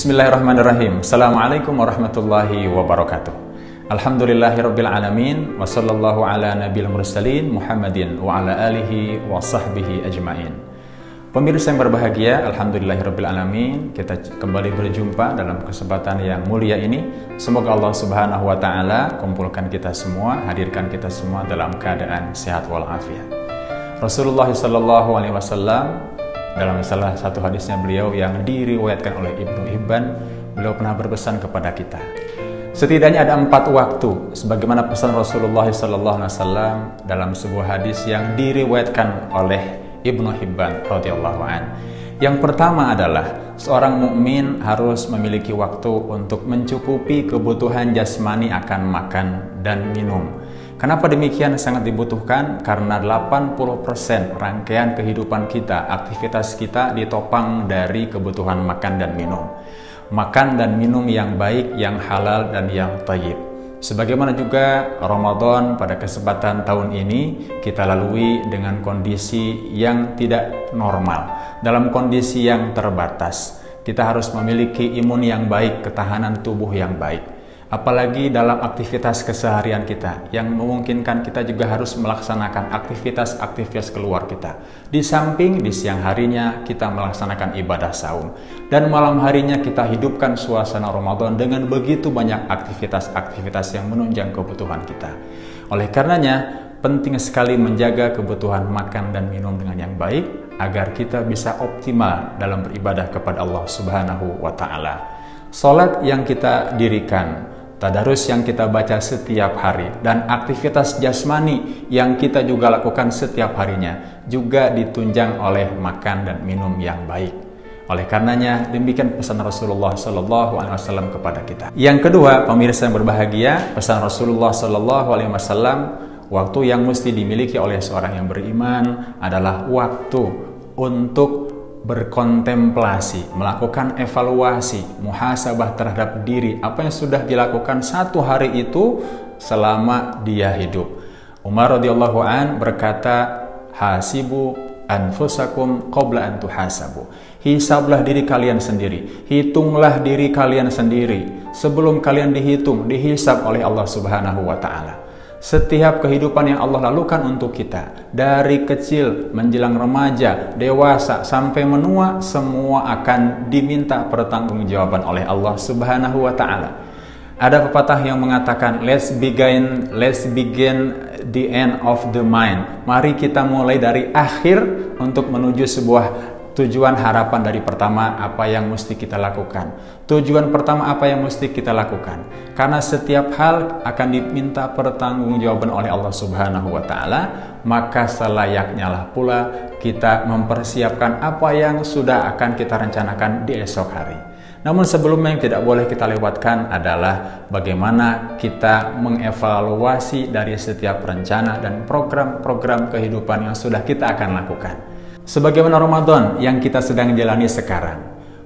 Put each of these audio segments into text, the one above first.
Bismillahirrahmanirrahim. Assalamualaikum warahmatullahi wabarakatuh. Alhamdulillahirabbil alamin wa sallallahu ala nabiyil mursalin Muhammadin wa ala alihi wa sahbihi ajmain. Pemirsa yang berbahagia, alhamdulillahirabbil alamin, kita kembali berjumpa dalam kesempatan yang mulia ini. Semoga Allah Subhanahu wa taala kumpulkan kita semua, hadirkan kita semua dalam keadaan sehat walafiat. Rasulullah sallallahu alaihi wasallam dalam salah satu hadisnya beliau yang diriwayatkan oleh Ibnu Hibban, beliau pernah berpesan kepada kita. Setidaknya ada 4 waktu, sebagaimana pesan Rasulullah SAW dalam sebuah hadis yang diriwayatkan oleh Ibnu Hibban radhiyallahu an. Yang pertama adalah seorang mukmin harus memiliki waktu untuk mencukupi kebutuhan jasmani akan makan dan minum. Kenapa demikian sangat dibutuhkan? Karena 80% rangkaian kehidupan kita, aktivitas kita ditopang dari kebutuhan makan dan minum. Makan dan minum yang baik, yang halal dan yang thayyib. Sebagaimana juga Ramadan pada kesempatan tahun ini kita lalui dengan kondisi yang tidak normal, dalam kondisi yang terbatas. Kita harus memiliki imun yang baik, ketahanan tubuh yang baik. Apalagi dalam aktivitas keseharian kita yang memungkinkan kita juga harus melaksanakan aktivitas keluar kita. Di samping di siang harinya kita melaksanakan ibadah saum, dan malam harinya kita hidupkan suasana Ramadan dengan begitu banyak aktivitas yang menunjang kebutuhan kita. Oleh karenanya penting sekali menjaga kebutuhan makan dan minum dengan yang baik agar kita bisa optimal dalam beribadah kepada Allah Subhanahu wa taala. Salat yang kita dirikan, tadarus yang kita baca setiap hari, dan aktivitas jasmani yang kita juga lakukan setiap harinya juga ditunjang oleh makan dan minum yang baik. Oleh karenanya demikian pesan Rasulullah SAW kepada kita. Yang kedua, pemirsa yang berbahagia, pesan Rasulullah SAW, waktu yang mesti dimiliki oleh seorang yang beriman adalah waktu untuk berkontemplasi, melakukan evaluasi, muhasabah terhadap diri, apa yang sudah dilakukan satu hari itu selama dia hidup. Umar radhiyallahu an berkata, hasibu anfusakum qabla an tuhasabu. Hisablah diri kalian sendiri, hitunglah diri kalian sendiri sebelum kalian dihitung, dihisab oleh Allah Subhanahu wa taala. Setiap kehidupan yang Allah lakukan untuk kita, dari kecil menjelang remaja, dewasa sampai menua, semua akan diminta pertanggungjawaban oleh Allah Subhanahu wa taala. Ada pepatah yang mengatakan, let's begin the end of the mind. Mari kita mulai dari akhir untuk menuju sebuah tujuan harapan. Dari pertama apa yang mesti kita lakukan, tujuan pertama apa yang mesti kita lakukan, karena setiap hal akan diminta pertanggungjawaban oleh Allah Subhanahu wa taala, maka selayaknya lah pula kita mempersiapkan apa yang sudah akan kita rencanakan di esok hari. Namun sebelumnya yang tidak boleh kita lewatkan adalah bagaimana kita mengevaluasi dari setiap rencana dan program-program kehidupan yang sudah kita akan lakukan. Sebagaimana Ramadan yang kita sedang jalani sekarang,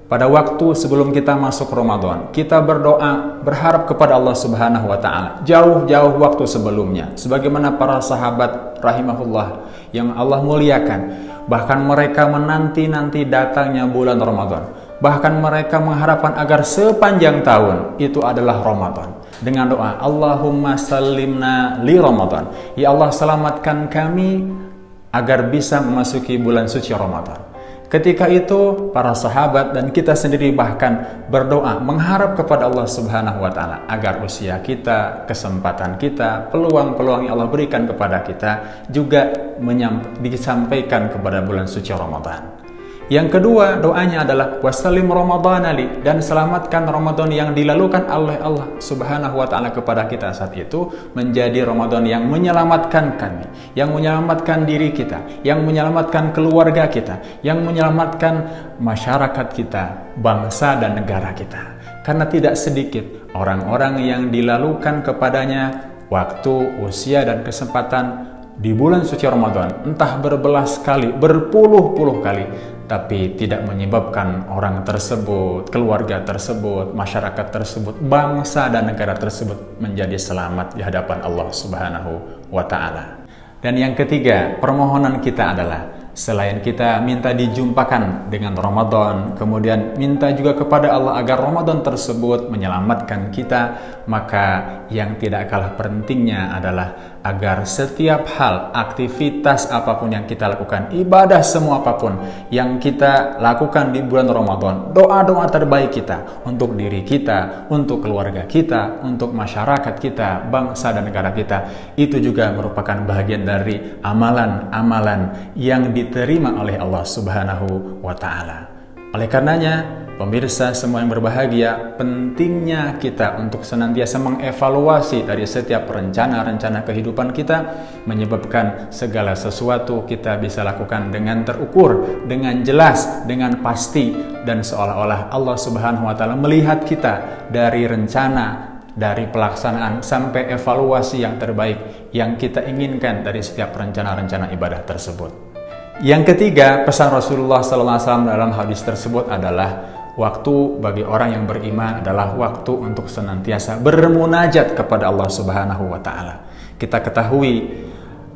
pada waktu sebelum kita masuk Ramadan, kita berdoa, berharap kepada Allah Subhanahu wa taala jauh-jauh waktu sebelumnya. Sebagaimana para sahabat rahimahullah yang Allah muliakan, bahkan mereka menanti-nanti datangnya bulan Ramadan. Bahkan mereka mengharapkan agar sepanjang tahun itu adalah Ramadan. Dengan doa, Allahumma sallimna li Ramadan. Ya Allah, selamatkan kami agar bisa memasuki bulan suci Ramadan. Ketika itu para sahabat dan kita sendiri bahkan berdoa mengharap kepada Allah Subhanahu wa taala agar usia kita, kesempatan kita, peluang-peluang yang Allah berikan kepada kita juga disampaikan kepada bulan suci Ramadan. Yang kedua, doanya adalah wasallim Ramadanali, dan selamatkan Ramadan yang dilalukan oleh Allah Subhanahu wa taala kepada kita saat itu menjadi Ramadan yang menyelamatkan kami, yang menyelamatkan diri kita, yang menyelamatkan keluarga kita, yang menyelamatkan masyarakat kita, bangsa dan negara kita. Karena tidak sedikit orang-orang yang dilalukan kepadanya waktu, usia dan kesempatan di bulan suci Ramadan, entah berbelas kali, berpuluh-puluh kali, tapi tidak menyebabkan orang tersebut, keluarga tersebut, masyarakat tersebut, bangsa dan negara tersebut menjadi selamat di hadapan Allah Subhanahu wa taala. Dan yang ketiga, permohonan kita adalah Selain kita minta dijumpakan dengan Ramadan, kemudian minta juga kepada Allah agar Ramadan tersebut menyelamatkan kita, maka yang tidak kalah pentingnya adalah agar setiap hal, aktivitas apapun yang kita lakukan, ibadah semua apapun yang kita lakukan di bulan Ramadan, doa-doa terbaik kita untuk diri kita, untuk keluarga kita, untuk masyarakat kita, bangsa dan negara kita, itu juga merupakan bagian dari amalan-amalan yang diterima oleh Allah Subhanahu wa Ta'ala. Oleh karenanya, pemirsa semua yang berbahagia, pentingnya kita untuk senantiasa mengevaluasi dari setiap rencana-rencana kehidupan kita, menyebabkan segala sesuatu kita bisa lakukan dengan terukur, dengan jelas, dengan pasti, dan seolah-olah Allah Subhanahu wa Ta'ala melihat kita dari rencana, dari pelaksanaan sampai evaluasi yang terbaik yang kita inginkan dari setiap rencana-rencana ibadah tersebut. Yang ketiga, pesan Rasulullah SAW dalam hadis tersebut adalah waktu bagi orang yang beriman adalah waktu untuk senantiasa bermunajat kepada Allah Subhanahu wa Ta'ala. Kita ketahui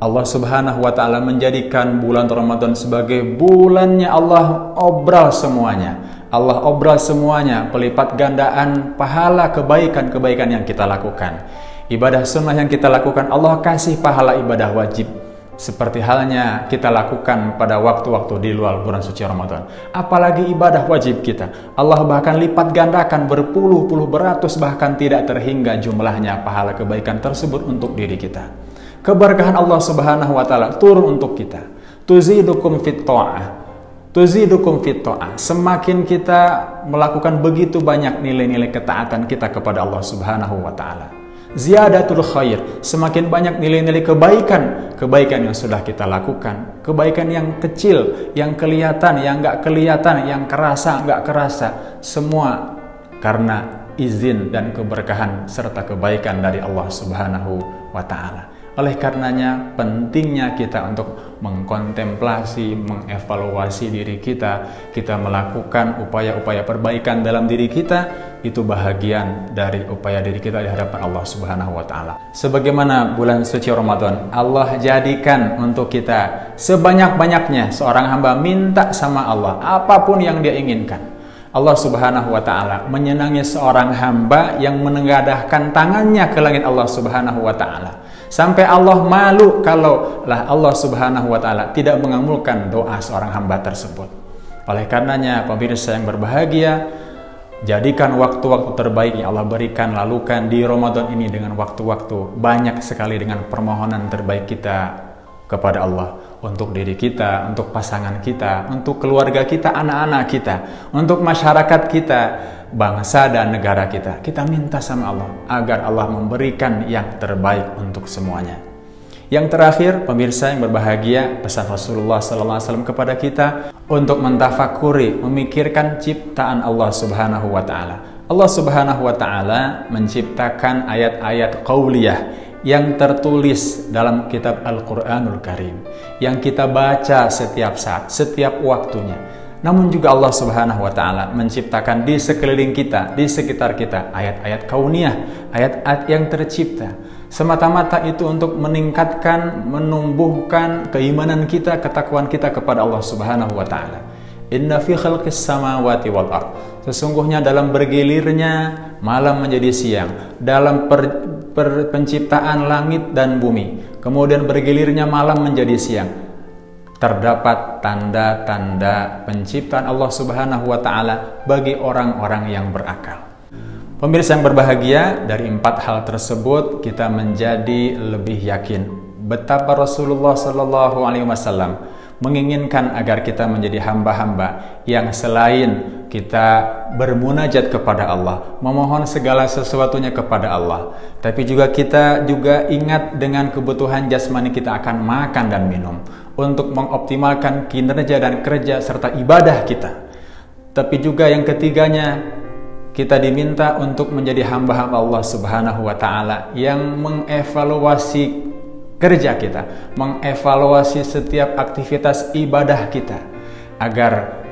Allah Subhanahu wa Ta'ala menjadikan bulan Ramadan sebagai bulannya Allah obral semuanya. Allah obral semuanya, pelipat gandaan pahala kebaikan-kebaikan yang kita lakukan. Ibadah sunnah yang kita lakukan, Allah kasih pahala ibadah wajib. Seperti halnya kita lakukan pada waktu-waktu di luar bulan suci Ramadan. Apalagi ibadah wajib kita, Allah bahkan lipat gandakan berpuluh-puluh, beratus, bahkan tidak terhingga jumlahnya pahala kebaikan tersebut untuk diri kita. Keberkahan Allah Subhanahu wa Ta'ala turun untuk kita. Tuzidukum fit ta'ah. Tuzidukum fit ta'ah. Semakin kita melakukan begitu banyak nilai-nilai ketaatan kita kepada Allah Subhanahu wa Ta'ala, ziyadatul khair, semakin banyak nilai-nilai kebaikan yang sudah kita lakukan, kebaikan yang kecil, yang kelihatan, yang nggak kelihatan, yang kerasa, nggak kerasa, semua karena izin dan keberkahan serta kebaikan dari Allah Subhanahu wa Ta'ala. Oleh karenanya pentingnya kita untuk mengkontemplasi, mengevaluasi diri kita, kita melakukan upaya-upaya perbaikan dalam diri kita, itu bahagian dari upaya diri kita di hadapan Allah Subhanahu wa Ta'ala. Sebagaimana bulan suci Ramadan, Allah jadikan untuk kita sebanyak-banyaknya seorang hamba minta sama Allah apapun yang dia inginkan. Allah Subhanahu wa Ta'ala menyenangi seorang hamba yang menengadahkan tangannya ke langit Allah Subhanahu wa Ta'ala. Sampai Allah malu kalau Allah Subhanahu wa Ta'ala tidak mengabulkan doa seorang hamba tersebut. Oleh karenanya, pemirsa yang berbahagia, jadikan waktu-waktu terbaik yang Allah berikan, lalukan di Ramadan ini dengan waktu-waktu banyak sekali dengan permohonan terbaik kita kepada Allah, untuk diri kita, untuk pasangan kita, untuk keluarga kita, anak-anak kita, untuk masyarakat kita, bangsa dan negara kita. Kita minta sama Allah agar Allah memberikan yang terbaik untuk semuanya. Yang terakhir, pemirsa yang berbahagia, pesan Rasulullah SAW kepada kita untuk mentafakuri, memikirkan ciptaan Allah Subhanahu wa Ta'ala. Allah Subhanahu wa Ta'ala menciptakan ayat-ayat qauliyah yang tertulis dalam kitab Al-Quranul Karim, yang kita baca setiap saat, setiap waktunya. Namun juga Allah Subhanahu wa Ta'ala menciptakan di sekeliling kita, di sekitar kita, ayat-ayat kauniyah, ayat-ayat yang tercipta. Semata-mata itu untuk meningkatkan, menumbuhkan keimanan kita, ketakwaan kita kepada Allah Subhanahu wa Ta'ala. Inna fi khalqis samawati wal ard. Sesungguhnya dalam bergilirnya malam menjadi siang, dalam penciptaan langit dan bumi, kemudian bergilirnya malam menjadi siang, terdapat tanda-tanda penciptaan Allah Subhanahu wa Ta'ala bagi orang-orang yang berakal. Pemirsa yang berbahagia, dari 4 hal tersebut kita menjadi lebih yakin betapa Rasulullah SAW menginginkan agar kita menjadi hamba-hamba yang selain kita bermunajat kepada Allah, memohon segala sesuatunya kepada Allah, tapi juga kita juga ingat dengan kebutuhan jasmani kita akan makan dan minum untuk mengoptimalkan kinerja dan kerja serta ibadah kita. Tapi juga yang ketiganya, kita diminta untuk menjadi hamba-hamba Allah Subhanahu wa Ta'ala yang mengevaluasi kerja kita, mengevaluasi setiap aktivitas ibadah kita, agar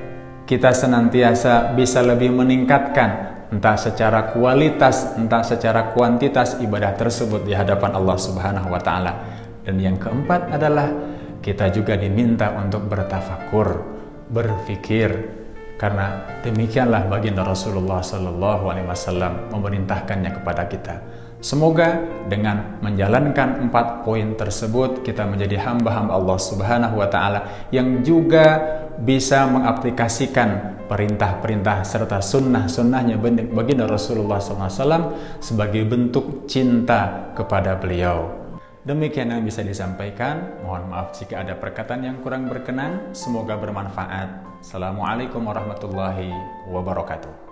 kita senantiasa bisa lebih meningkatkan entah secara kualitas, entah secara kuantitas ibadah tersebut di hadapan Allah Subhanahu wa Ta'ala. Dan yang keempat adalah kita juga diminta untuk bertafakur, berfikir, karena demikianlah baginda Rasulullah SAW memerintahkannya kepada kita. Semoga dengan menjalankan 4 poin tersebut kita menjadi hamba-hamba Allah Subhanahu wa Ta'ala yang juga bisa mengaplikasikan perintah-perintah serta sunnah-sunnahnya baginda Rasulullah SAW sebagai bentuk cinta kepada beliau. Demikian yang bisa disampaikan. Mohon maaf jika ada perkataan yang kurang berkenan. Semoga bermanfaat. Assalamualaikum warahmatullahi wabarakatuh.